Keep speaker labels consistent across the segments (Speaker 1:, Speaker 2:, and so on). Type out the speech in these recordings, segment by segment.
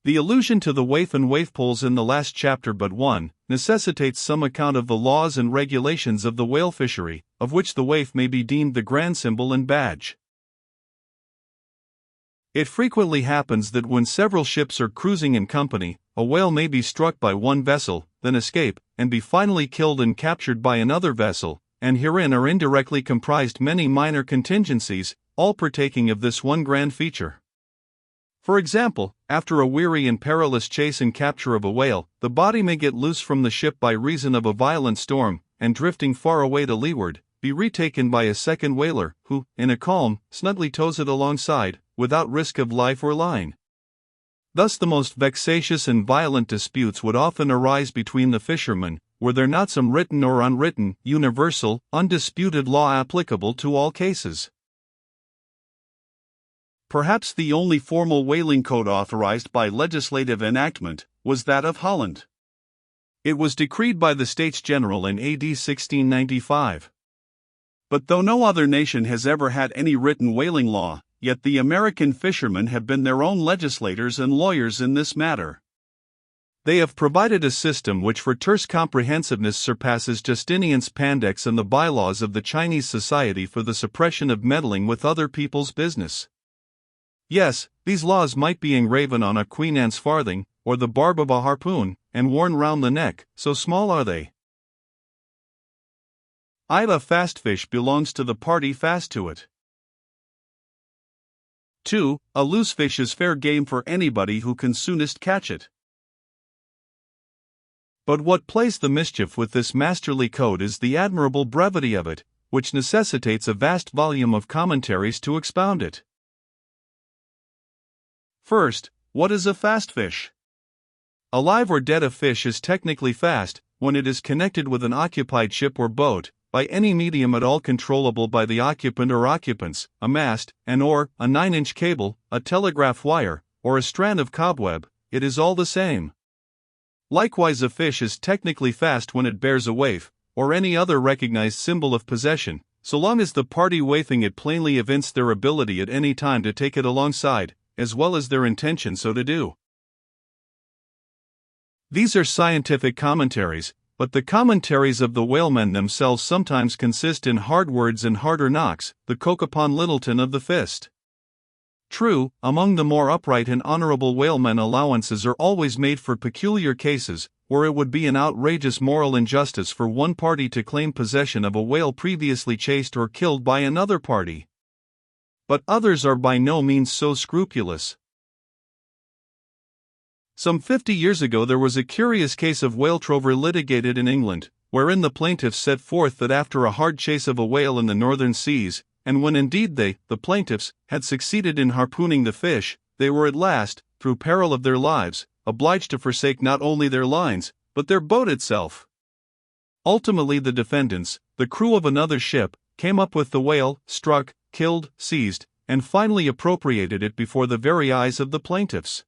Speaker 1: The allusion to the waif and waif poles in the last chapter but one necessitates some account of the laws and regulations of the whale fishery, of which the waif may be deemed the grand symbol and badge. It frequently happens that when several ships are cruising in company, a whale may be struck by one vessel, then escape, and be finally killed and captured by another vessel, and herein are indirectly comprised many minor contingencies, all partaking of this one grand feature. For example, after a weary and perilous chase and capture of a whale, the body may get loose from the ship by reason of a violent storm, and drifting far away to leeward, be retaken by a second whaler, who, in a calm, snugly tows it alongside, without risk of life or line. Thus the most vexatious and violent disputes would often arise between the fishermen, were there not some written or unwritten, universal, undisputed law applicable to all cases. Perhaps the only formal whaling code authorized by legislative enactment was that of Holland. It was decreed by the States General in AD 1695. But though no other nation has ever had any written whaling law, yet the American fishermen have been their own legislators and lawyers in this matter. They have provided a system which for terse comprehensiveness surpasses Justinian's Pandects and the bylaws of the Chinese Society for the Suppression of Meddling with Other People's Business. Yes, these laws might be engraven on a Queen Anne's farthing, or the barb of a harpoon, and worn round the neck, so small are they. A fast fish belongs to the party fast to it. 2. A loose fish is fair game for anybody who can soonest catch it. But what plays the mischief with this masterly code is the admirable brevity of it, which necessitates a vast volume of commentaries to expound it. First, what is a fast fish? Alive or dead, a fish is technically fast when it is connected with an occupied ship or boat, by any medium at all controllable by the occupant or occupants, a mast, an oar, a 9-inch cable, a telegraph wire, or a strand of cobweb, it is all the same. Likewise, a fish is technically fast when it bears a waif, or any other recognized symbol of possession, so long as the party waifing it plainly evince their ability at any time to take it alongside, as well as their intention so to do. These are scientific commentaries, but the commentaries of the whalemen themselves sometimes consist in hard words and harder knocks, the coke upon Littleton of the fist. True, among the more upright and honorable whalemen allowances are always made for peculiar cases, where it would be an outrageous moral injustice for one party to claim possession of a whale previously chased or killed by another party. But others are by no means so scrupulous. Some 50 years ago there was a curious case of whale trover litigated in England, wherein the plaintiffs set forth that after a hard chase of a whale in the northern seas, and when indeed they, the plaintiffs, had succeeded in harpooning the fish, they were at last, through peril of their lives, obliged to forsake not only their lines, but their boat itself. Ultimately the defendants, the crew of another ship, came up with the whale, struck, killed, seized, and finally appropriated it before the very eyes of the plaintiffs.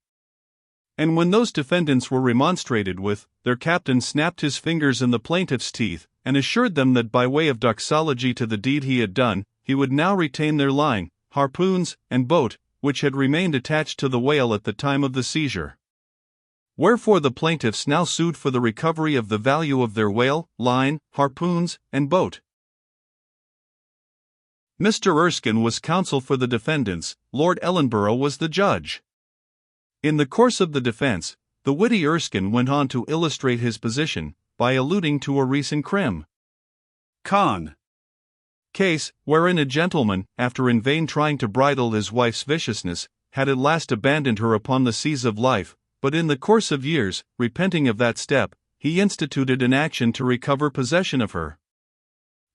Speaker 1: And when those defendants were remonstrated with, their captain snapped his fingers in the plaintiffs' teeth, and assured them that by way of doxology to the deed he had done, he would now retain their line, harpoons, and boat, which had remained attached to the whale at the time of the seizure. Wherefore the plaintiffs now sued for the recovery of the value of their whale, line, harpoons, and boat. Mr. Erskine was counsel for the defendants, Lord Ellenborough was the judge. In the course of the defense, the witty Erskine went on to illustrate his position, by alluding to a recent crim. Con. Case, wherein a gentleman, after in vain trying to bridle his wife's viciousness, had at last abandoned her upon the seas of life, but in the course of years, repenting of that step, he instituted an action to recover possession of her.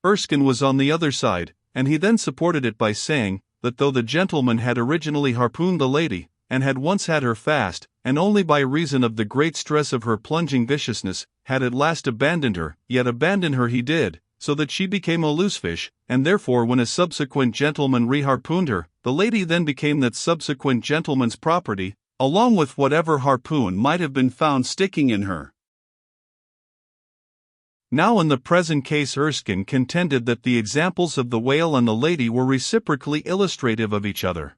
Speaker 1: Erskine was on the other side, and he then supported it by saying, that though the gentleman had originally harpooned the lady, and had once had her fast, and only by reason of the great stress of her plunging viciousness, had at last abandoned her, yet abandon her he did, so that she became a loose fish, and therefore when a subsequent gentleman re-harpooned her, the lady then became that subsequent gentleman's property, along with whatever harpoon might have been found sticking in her. Now in the present case Erskine contended that the examples of the whale and the lady were reciprocally illustrative of each other.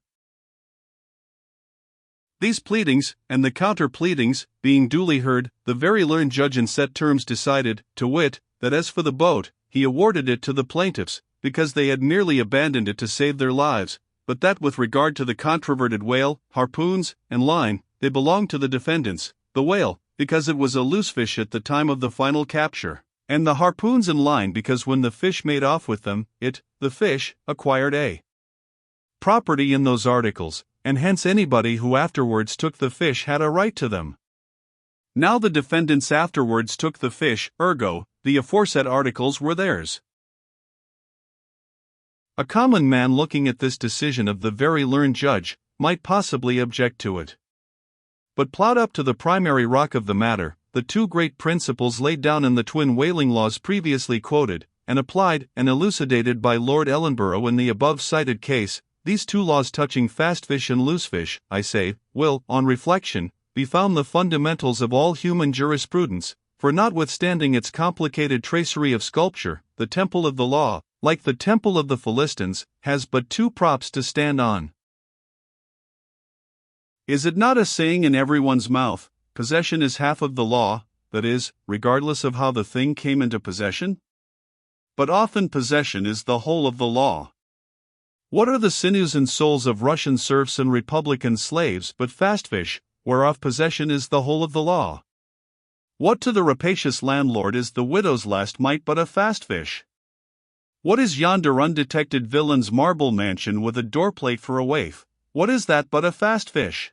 Speaker 1: These pleadings, and the counter-pleadings, being duly heard, the very learned judge in set terms decided, to wit, that as for the boat, he awarded it to the plaintiffs, because they had merely abandoned it to save their lives, but that with regard to the controverted whale, harpoons, and line, they belonged to the defendants, the whale, because it was a loose fish at the time of the final capture, and the harpoons and line because when the fish made off with them, it, the fish, acquired a property in those articles, and hence anybody who afterwards took the fish had a right to them. Now the defendants afterwards took the fish, ergo, the aforesaid articles were theirs. A common man looking at this decision of the very learned judge, might possibly object to it. But plowed up to the primary rock of the matter, the two great principles laid down in the twin whaling laws previously quoted, and applied and elucidated by Lord Ellenborough in the above-cited case, these two laws touching fast fish and loose fish, I say, will, on reflection, be found the fundamentals of all human jurisprudence, for notwithstanding its complicated tracery of sculpture, the temple of the law, like the temple of the Philistines, has but two props to stand on. Is it not a saying in everyone's mouth, possession is half of the law, that is, regardless of how the thing came into possession? But often possession is the whole of the law. What are the sinews and souls of Russian serfs and Republican slaves but fast fish, whereof possession is the whole of the law? What to the rapacious landlord is the widow's last mite but a fast fish? What is yonder undetected villain's marble mansion with a doorplate for a waif? What is that but a fast fish?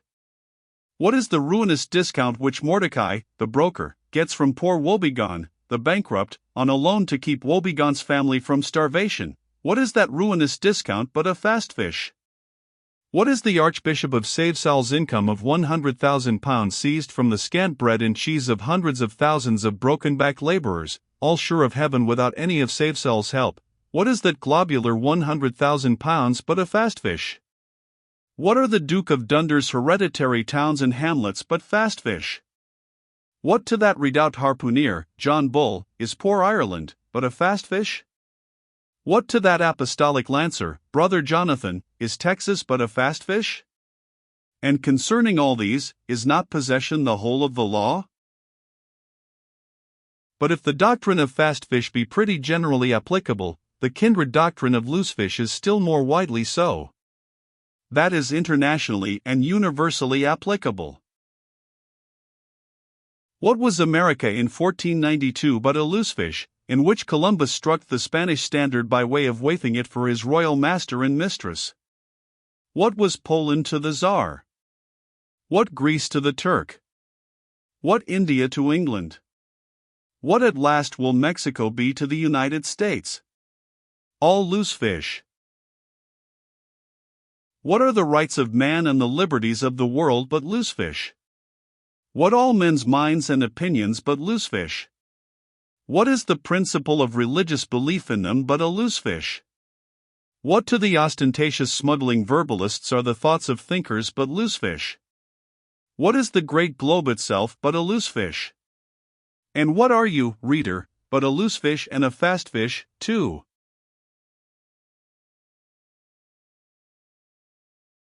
Speaker 1: What is the ruinous discount which Mordecai, the broker, gets from poor Woebegone, the bankrupt, on a loan to keep Woebegone's family from starvation? What is that ruinous discount but a fast fish? What is the Archbishop of Savesal's income of £100,000 seized from the scant bread and cheese of hundreds of thousands of broken-back labourers, all sure of heaven without any of Savesal's help? What is that globular £100,000 but a fast fish? What are the Duke of Dunder's hereditary towns and hamlets but fast fish? What to that redoubt harpooner, John Bull, is poor Ireland, but a fast fish? What to that apostolic lancer, Brother Jonathan, is Texas but a fast fish? And concerning all these, is not possession the whole of the law? But if the doctrine of fast fish be pretty generally applicable, the kindred doctrine of loose fish is still more widely so. That is internationally and universally applicable. What was America in 1492 but a loose fish, in which Columbus struck the Spanish standard by way of waifing it for his royal master and mistress? What was Poland to the Tsar? What Greece to the Turk? What India to England? What at last will Mexico be to the United States? All loose fish. What are the rights of man and the liberties of the world but loose fish? What all men's minds and opinions but loose fish? What is the principle of religious belief in them but a loose fish? What to the ostentatious smuggling verbalists are the thoughts of thinkers but loose fish? What is the great globe itself but a loose fish? And what are you, reader, but a loose fish and a fast fish, too?